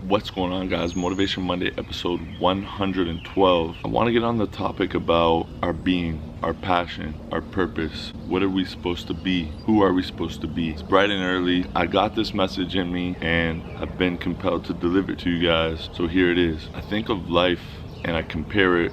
What's going on, guys? Motivation Monday, episode 112. I want to get on the topic about our being, our passion, our purpose. What are we supposed to be? Who are we supposed to be? It's bright and early. I got this message in me and I've been compelled to deliver it to you guys. So here it is. I think of life and I compare it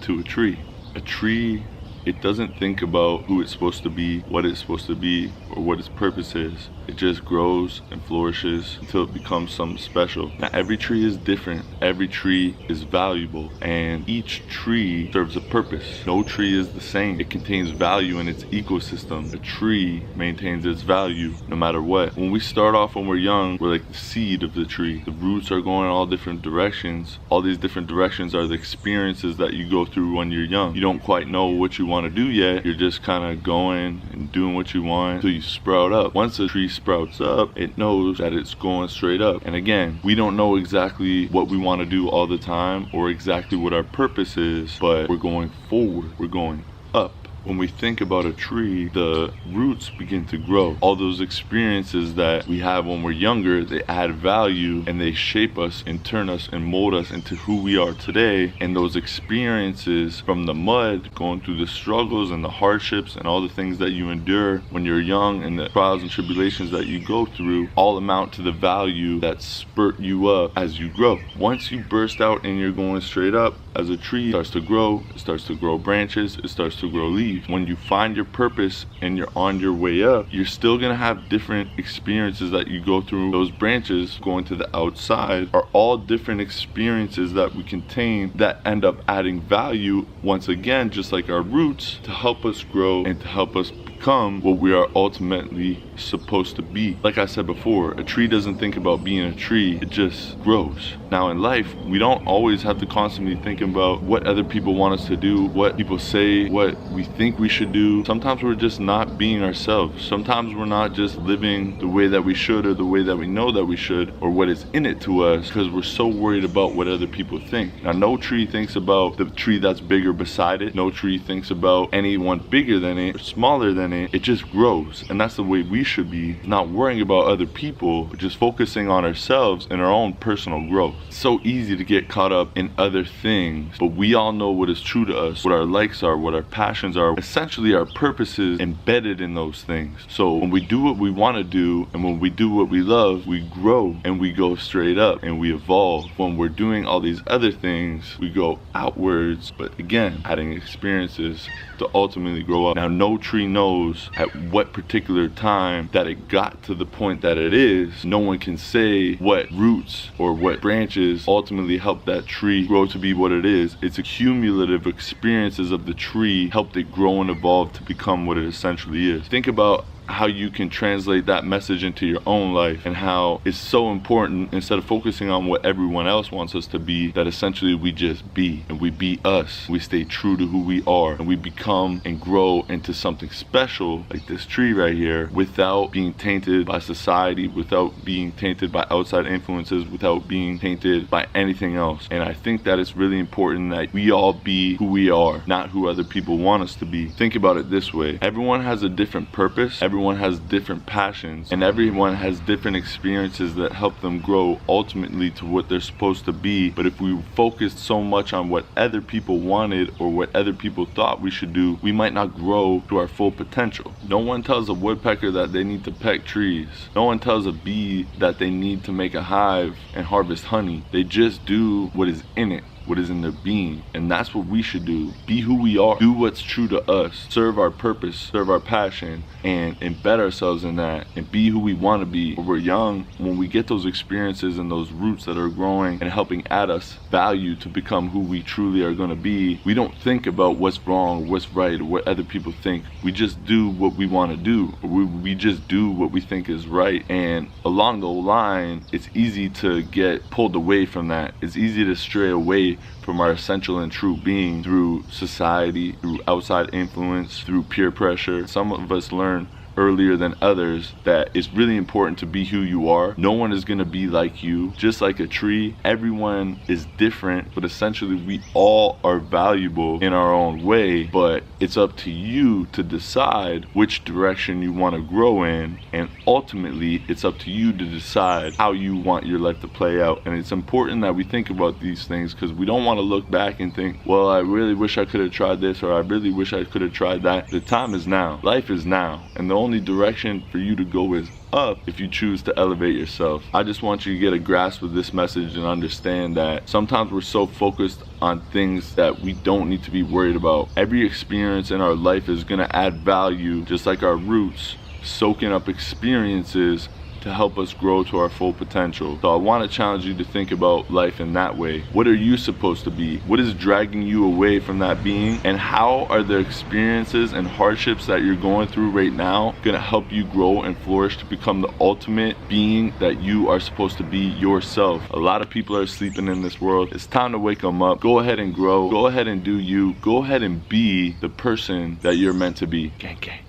to a tree. A tree, it doesn't think about who it's supposed to be, what it's supposed to be, or what its purpose is. It just grows and flourishes until it becomes something special. Now, every tree is different. Every tree is valuable, and each tree serves a purpose. No tree is the same. It contains value in its ecosystem. A tree maintains its value no matter what. When we start off when we're young, we're like the seed of the tree. The roots are going in all different directions. All these different directions are the experiences that you go through when you're young. You don't quite know what you want to do yet. You're just kind of going and doing what you want until you sprout up. Once a tree sprouts up, it knows that it's going straight up. And again, we don't know exactly what we want to do all the time or exactly what our purpose is, but we're going forward. We're going up. When we think about a tree, the roots begin to grow. All those experiences that we have when we're younger, they add value and they shape us and turn us and mold us into who we are today. And those experiences from the mud, going through the struggles and the hardships and all the things that you endure when you're young and the trials and tribulations that you go through, all amount to the value that spurt you up as you grow. Once you burst out and you're going straight up, as a tree starts to grow, it starts to grow branches, it starts to grow leaves. When you find your purpose and you're on your way up, you're still gonna have different experiences that you go through. Those branches going to the outside are all different experiences that we contain that end up adding value, once again, just like our roots, to help us grow and to help us become what we are ultimately supposed to be. Like I said before, a tree doesn't think about being a tree, it just grows. Now in life, we don't always have to constantly think about what other people want us to do, what people say, what we think we should do. Sometimes we're just not being ourselves. Sometimes we're not just living the way that we should or the way that we know that we should or what is in it to us, because we're so worried about what other people think. Now, no tree thinks about the tree that's bigger beside it. No tree thinks about anyone bigger than it or smaller than it. It just grows, and that's the way we should be, not worrying about other people, but just focusing on ourselves and our own personal growth. It's so easy to get caught up in other things, but we all know what is true to us, what our likes are, what our passions are, essentially our purposes embedded in those things. So when we do what we want to do and when we do what we love, we grow and we go straight up and we evolve. When we're doing all these other things, we go outwards, but again, adding experiences to ultimately grow up. Now, no tree knows at what particular time that it got to the point that it is. No one can say what roots or what branches ultimately helped that tree grow to be what it is. It's a cumulative experiences of the tree helped it grow and evolve to become what it essentially is. Think about how you can translate that message into your own life and how it's so important, instead of focusing on what everyone else wants us to be, that essentially we just be and we be us. We stay true to who we are and we become and grow into something special like this tree right here, without being tainted by society, without being tainted by outside influences, without being tainted by anything else. And I think that it's really important that we all be who we are, not who other people want us to be. Think about it this way. Everyone has a different purpose. Everyone has different passions, and everyone has different experiences that help them grow ultimately to what they're supposed to be. But if we focused so much on what other people wanted or what other people thought we should do, we might not grow to our full potential. No one tells a woodpecker that they need to peck trees. No one tells a bee that they need to make a hive and harvest honey. They just do what is in it, what is in their being. And that's what we should do. Be who we are. Do what's true to us. Serve our purpose, serve our passion, and embed ourselves in that and be who we want to be. When we're young, when we get those experiences and those roots that are growing and helping add us value to become who we truly are going to be, we don't think about what's wrong, what's right, or what other people think. We just do what we want to do. We just do what we think is right. And along the line, it's easy to get pulled away from that. It's easy to stray away from our essential and true being through society, through outside influence, through peer pressure. Some of us learn earlier than others that it's really important to be who you are. No one is going to be like you. Just like a tree, everyone is different, but essentially we all are valuable in our own way, but it's up to you to decide which direction you want to grow in, and ultimately it's up to you to decide how you want your life to play out. And it's important that we think about these things, because we don't want to look back and think, well, I really wish I could have tried this, or I really wish I could have tried that. The time is now. Life is now. And the only direction for you to go is up if you choose to elevate yourself. I just want you to get a grasp of this message and understand that sometimes we're so focused on things that we don't need to be worried about. Every experience in our life is going to add value, just like our roots, soaking up experiences to help us grow to our full potential. So I want to challenge you to think about life in that way. What are you supposed to be? What is dragging you away from that being? And how are the experiences and hardships that you're going through right now going to help you grow and flourish to become the ultimate being that you are supposed to be yourself? A lot of people are sleeping in this world. It's time to wake them up. Go ahead and grow. Go ahead and do you. Go ahead and be the person that you're meant to be. Gang, gang.